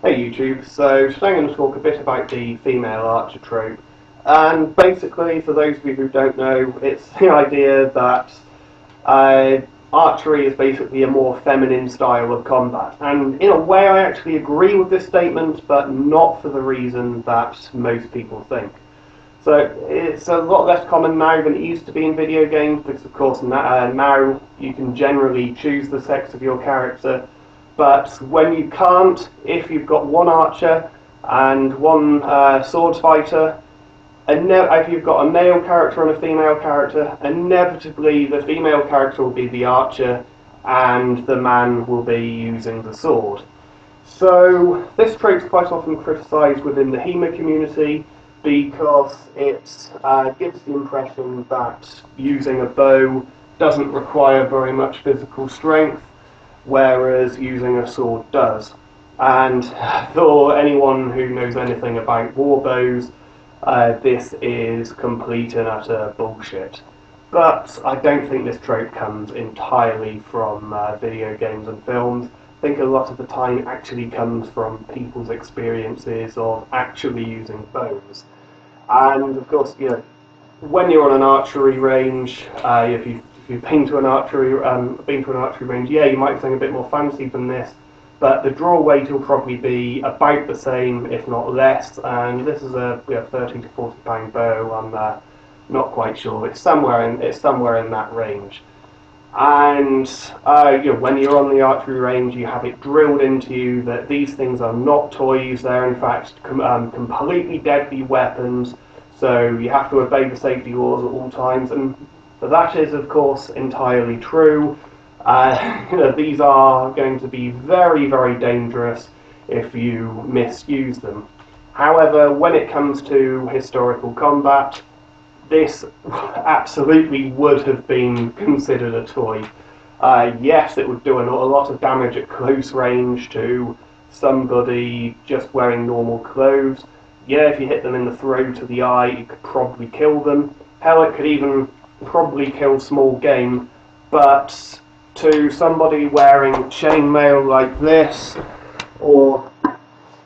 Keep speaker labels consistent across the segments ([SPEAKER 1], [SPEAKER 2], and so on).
[SPEAKER 1] Hey YouTube, so today I'm going to talk a bit about the female archer trope. And basically, for those of you who don't know, it's the idea that uh, archery is basically a more feminine style of combat. And in a way I actually agree with this statement, but not for the reason that most people think. So it's a lot less common now than it used to be in video games, because of course now you can generally choose the sex of your character. But when you can't, if you've got one archer and one sword fighter, if you've got a male character and a female character, inevitably the female character will be the archer and the man will be using the sword. So this trope is quite often criticised within the HEMA community because it gives the impression that using a bow doesn't require very much physical strength, whereas using a sword does. And for anyone who knows anything about war bows, this is complete and utter bullshit. But I don't think this trope comes entirely from video games and films. I think a lot of the time actually comes from people's experiences of actually using bows. And of course, when you're on an archery range, if you've been to an archery range, yeah, you might be something a bit more fancy than this, but the draw weight will probably be about the same, if not less. And this is a 30 to 40 pound bow. I'm not quite sure. It's somewhere in that range. And when you're on the archery range, you have it drilled into you that these things are not toys. They're in fact completely deadly weapons. So you have to obey the safety laws at all times, and that is, of course, entirely true. These are going to be very, very dangerous if you misuse them. However, when it comes to historical combat, this absolutely would have been considered a toy. Yes, it would do a lot of damage at close range to somebody just wearing normal clothes. Yeah, if you hit them in the throat or the eye, you could probably kill them. Hell, it could even probably kill small game. But to somebody wearing chainmail like this, or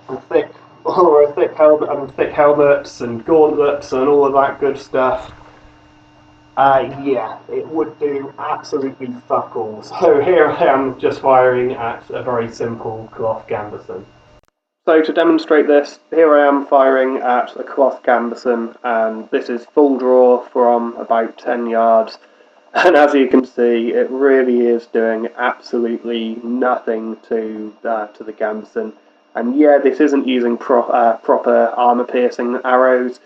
[SPEAKER 1] a thick helmet and thick helmets and gauntlets and all of that good stuff, yeah, it would do absolutely fuck all. So here I am just firing at a very simple cloth gambeson. So to demonstrate this, here I am firing at a cloth gambeson, and this is full draw from about 10 yards. And as you can see, it really is doing absolutely nothing to the gambeson. And yeah, this isn't using proper armor-piercing arrows,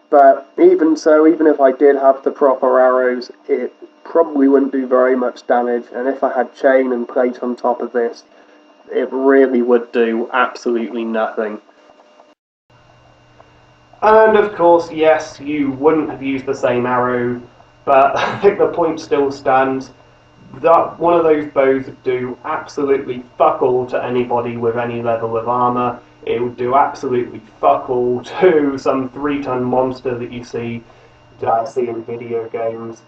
[SPEAKER 1] but even so, even if I did have the proper arrows, it probably wouldn't do very much damage. And if I had chain and plate on top of this, it really would do absolutely nothing. And of course, yes, you wouldn't have used the same arrow, but I think the point still stands that one of those bows would do absolutely fuck all to anybody with any level of armor. It would do absolutely fuck all to some 3-ton monster that you see in video games.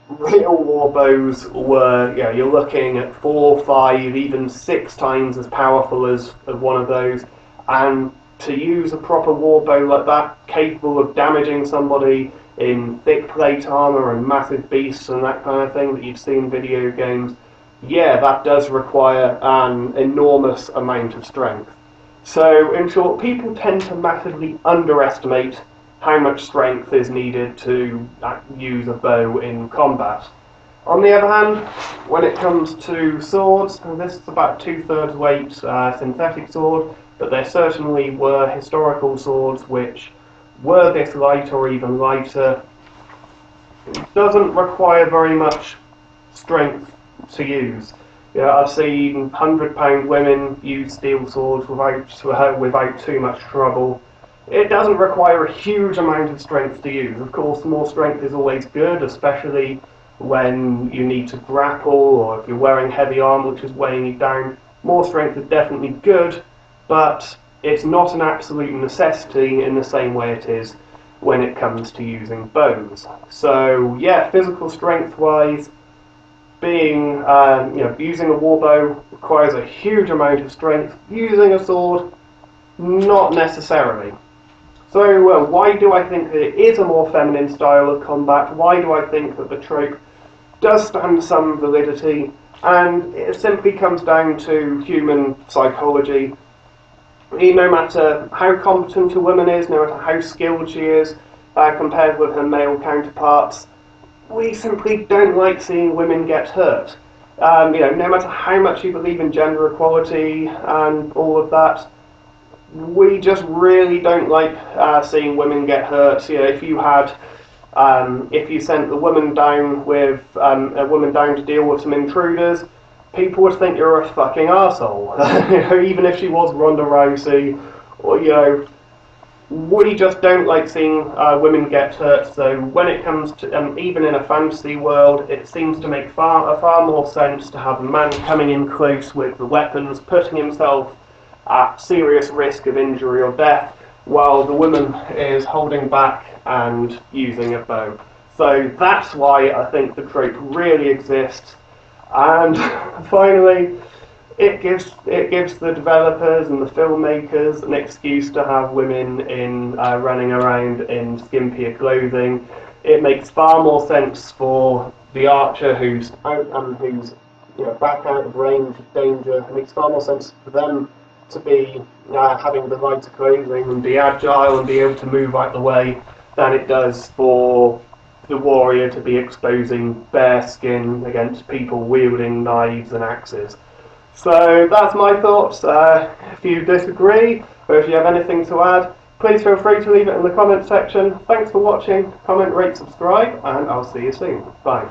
[SPEAKER 1] Real war bows were, you're looking at 4, 5, even 6 times as powerful as one of those, and to use a proper war bow like that, capable of damaging somebody in thick plate armor and massive beasts and that kind of thing that you've seen in video games, yeah, that does require an enormous amount of strength. So, in short, people tend to massively underestimate how much strength is needed to use a bow in combat. On the other hand, when it comes to swords, and this is about 2/3 weight synthetic sword, but there certainly were historical swords which were this light or even lighter. It doesn't require very much strength to use. I've seen 100-pound women use steel swords without too much trouble. It doesn't require a huge amount of strength to use. Of course, more strength is always good, especially when you need to grapple or if you're wearing heavy armor which is weighing you down. More strength is definitely good, but it's not an absolute necessity in the same way it is when it comes to using bows. So yeah, physical strength wise, using a warbow requires a huge amount of strength. Using a sword Not necessarily. So, why do I think that it is a more feminine style of combat? Why do I think that the trope does stand some validity? And it simply comes down to human psychology. No matter how competent a woman is, no matter how skilled she is, compared with her male counterparts, we simply don't like seeing women get hurt. No matter how much you believe in gender equality and all of that, we just really don't like seeing women get hurt. If you sent the woman down with a woman down to deal with some intruders, people would think you're a fucking arsehole. Even if she was Ronda Rousey, or we just don't like seeing women get hurt. So when it comes to even in a fantasy world, it seems to make far more sense to have a man coming in close with the weapons, putting himself at serious risk of injury or death, while the woman is holding back and using a bow. So that's why I think the trope really exists. And finally, it gives the developers and the filmmakers an excuse to have women in running around in skimpier clothing. It makes far more sense for the archer who's out and who's back out of range of danger. It makes far more sense for them to be having the lighter clothing and be agile and be able to move out the way than it does for the warrior to be exposing bare skin against people wielding knives and axes. So that's my thoughts. If you disagree or if you have anything to add, please feel free to leave it in the comment section. Thanks for watching, comment, rate, subscribe, and I'll see you soon. Bye.